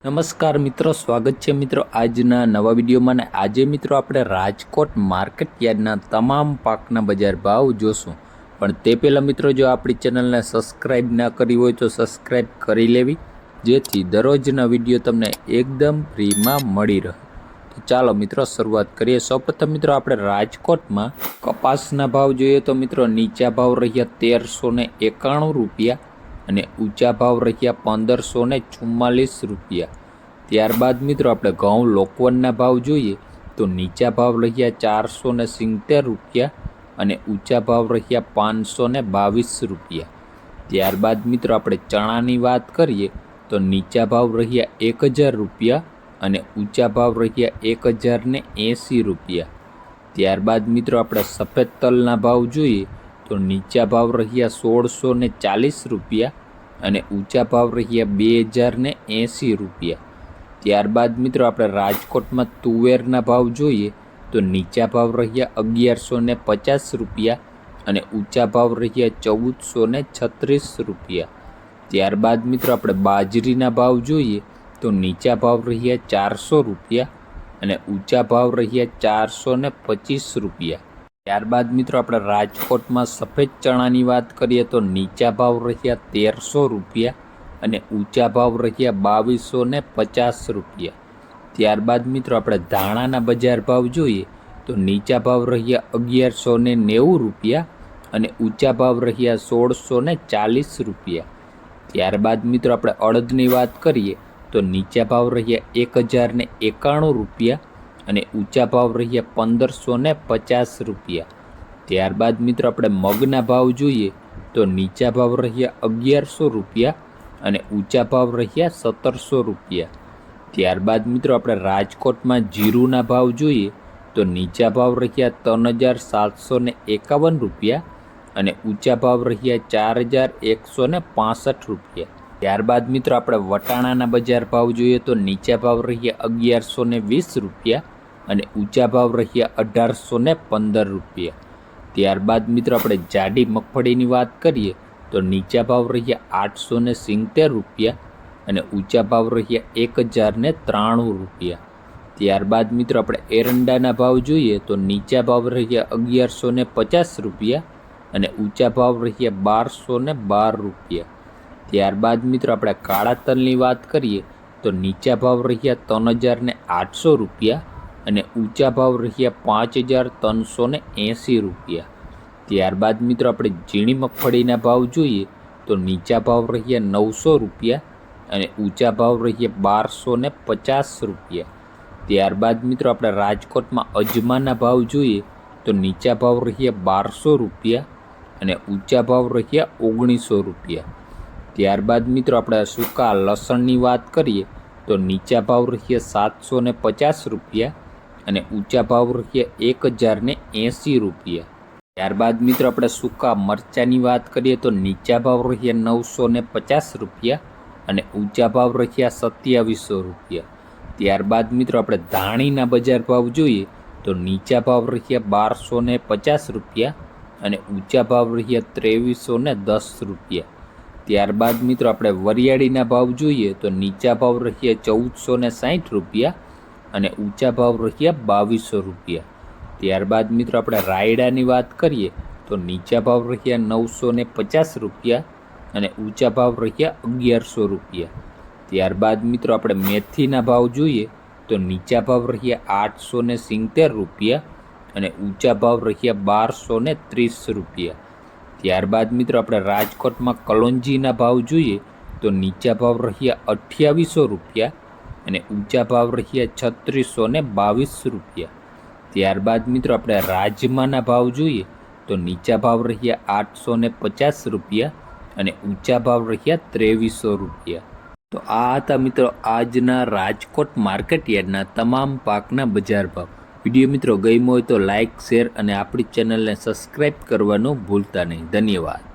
નમસ્કાર મિત્રો, સ્વાગત છે મિત્રો આજના નવા વિડીયોમાં. ને આજે મિત્રો આપણે રાજકોટ માર્કેટ યાર્ડના તમામ પાકના બજાર ભાવ જોશું. પણ તે પહેલાં મિત્રો, જો આપણી ચેનલને સબસ્ક્રાઈબ ના કરી હોય તો સબસ્ક્રાઈબ કરી લેવી, જેથી દરરોજના વિડીયો તમને એકદમ ફ્રીમાં મળી રહે. તો ચાલો મિત્રો શરૂઆત કરીએ. સૌપ્રથમ મિત્રો આપણે રાજકોટમાં કપાસના ભાવ જોઈએ તો મિત્રો નીચા ભાવ રહ્યા 1391 રૂપિયા અને ઊંચા ભાવ રહ્યા 1544 રૂપિયા. ત્યારબાદ મિત્રો આપણે ઘઉં લોકવનના ભાવ જોઈએ તો નીચા ભાવ રહ્યા 470 રૂપિયા અને ઊંચા ભાવ રહ્યા 522 રૂપિયા. ત્યારબાદ મિત્રો આપણે ચણાની વાત કરીએ તો નીચા ભાવ રહ્યા 1000 રૂપિયા અને ઊંચા ભાવ રહ્યા 1080 રૂપિયા. ત્યારબાદ મિત્રો આપણે સફેદ તલના ભાવ જોઈએ તો નીચા ભાવ રહ્યા 1640 રૂપિયા અને ઊંચા ભાવ રહ્યા 2080 રૂપિયા. ત્યારબાદ મિત્રો આપણે રાજકોટમાં તુવેરના ભાવ જોઈએ તો નીચા ભાવ રહ્યા 1150 રૂપિયા અને ઊંચા ભાવ રહ્યા 1436 રૂપિયા. ત્યારબાદ મિત્રો આપણે બાજરીના ભાવ જોઈએ તો નીચા ભાવ રહ્યા 400 રૂપિયા અને ઊંચા ભાવ રહ્યા 425 રૂપિયા. ત્યારબાદ મિત્રો આપણે રાજકોટમાં સફેદ ચણાની વાત કરીએ તો નીચા ભાવ રહ્યા 1300 રૂપિયા અને ઊંચા ભાવ રહ્યા 2250 રૂપિયા. ત્યારબાદ મિત્રો આપણે ધાણાના બજાર ભાવ જોઈએ તો નીચા ભાવ રહ્યા 1190 રૂપિયા અને ઊંચા ભાવ રહ્યા 1640 રૂપિયા. ત્યારબાદ મિત્રો આપણે અડદની વાત કરીએ તો નીચા ભાવ રહ્યા 1091 રૂપિયા અને ઊંચા ભાવ રહ્યા 1550 રૂપિયા. ત્યારબાદ મિત્રો આપણે મગના ભાવ જોઈએ તો નીચા ભાવ રહ્યા 1100 રૂપિયા અને ઊંચા ભાવ રહ્યા 1700 રૂપિયા. ત્યારબાદ મિત્રો આપણે રાજકોટમાં જીરુના ભાવ જોઈએ તો નીચા ભાવ રહ્યા 3751 રૂપિયા અને ઊંચા ભાવ રહ્યા 4165 રૂપિયા. ત્યારબાદ મિત્રો આપણે વટાણાના બજાર ભાવ જોઈએ તો નીચા ભાવ રહ્યા 1120 રૂપિયા અને ઊંચા ભાવ રહ્યા 1815 રૂપિયા. ત્યારબાદ મિત્રો આપણે જાડી મગફળીની વાત કરીએ તો નીચા ભાવ રહ્યા 870 રૂપિયા અને ઊંચા ભાવ રહ્યા 1093 રૂપિયા. ત્યારબાદ મિત્રો આપણે એરંડાના ભાવ જોઈએ તો નીચા ભાવ રહ્યા 1150 રૂપિયા અને ઊંચા ભાવ રહ્યા 1212 રૂપિયા. ત્યારબાદ મિત્રો આપણે કાળા તલની વાત કરીએ તો નીચા ભાવ રહ્યા 3800 રૂપિયા અને ઊંચા ભાવ રહ્યા 5380 રૂપિયા. ત્યારબાદ મિત્રો આપણે ઝીણી મગફળીના ભાવ જોઈએ તો નીચા ભાવ રહ્યા 900 રૂપિયા અને ઊંચા ભાવ રહ્યા 1250 રૂપિયા. ત્યારબાદ મિત્રો આપણે રાજકોટમાં અજમાના ભાવ જોઈએ તો નીચા ભાવ રહ્યા 1200 રૂપિયા અને ઊંચા ભાવ રહ્યા 1900 રૂપિયા. ત્યારબાદ મિત્રો આપણે સૂકા લસણની વાત કરીએ તો નીચા ભાવ રહ્યા 750 રૂપિયા અને ઊંચા ભાવ રહ્યા 1080 રૂપિયા. ત્યારબાદ મિત્રો આપણે સૂકા મરચાંની વાત કરીએ તો નીચા ભાવ રહ્યા 950 રૂપિયા અને ઊંચા ભાવ રહ્યા 2700 રૂપિયા. ત્યારબાદ મિત્રો આપણે ધાણીના બજાર ભાવ જોઈએ તો નીચા ભાવ રહ્યા 1250 રૂપિયા અને ઊંચા ભાવ રહ્યા 2310 રૂપિયા. ત્યારબાદ મિત્રો આપણે વરિયાળીના ભાવ જોઈએ તો નીચા ભાવ રહ્યા 1460 રૂપિયા અને ઊંચા ભાવ રહ્યા 2200 રૂપિયા. ત્યારબાદ મિત્રો આપણે રાયડાની વાત કરીએ તો નીચા ભાવ રહ્યા 950 રૂપિયા અને ઊંચા ભાવ રહ્યા 1100 રૂપિયા. ત્યારબાદ મિત્રો આપણે મેથીના ભાવ જોઈએ તો નીચા ભાવ રહ્યા 870 રૂપિયા અને ઊંચા ભાવ રહ્યા 1230 રૂપિયા. ત્યારબાદ મિત્રો આપણે રાજકોટમાં કલોંજીના ભાવ જોઈએ તો નીચા ભાવ રહ્યા 2800 રૂપિયા અને ઊંચા ભાવ રહ્યા 3622 રૂપિયા. ત્યારબાદ મિત્રો આપણે રાજમાના ભાવ જોઈએ તો નીચા ભાવ રહ્યા 850 રૂપિયા અને ઊંચા ભાવ રહ્યા 2300 રૂપિયા. તો આ હતા મિત્રો આજના રાજકોટ માર્કેટ યાર્ડના તમામ પાકના બજાર ભાવ. વિડીયો મિત્રો ગમ્યો હોય તો લાઇક, શેર અને આપણી ચેનલને સબસ્ક્રાઈબ કરવાનું ભૂલતા નહીં. ધન્યવાદ.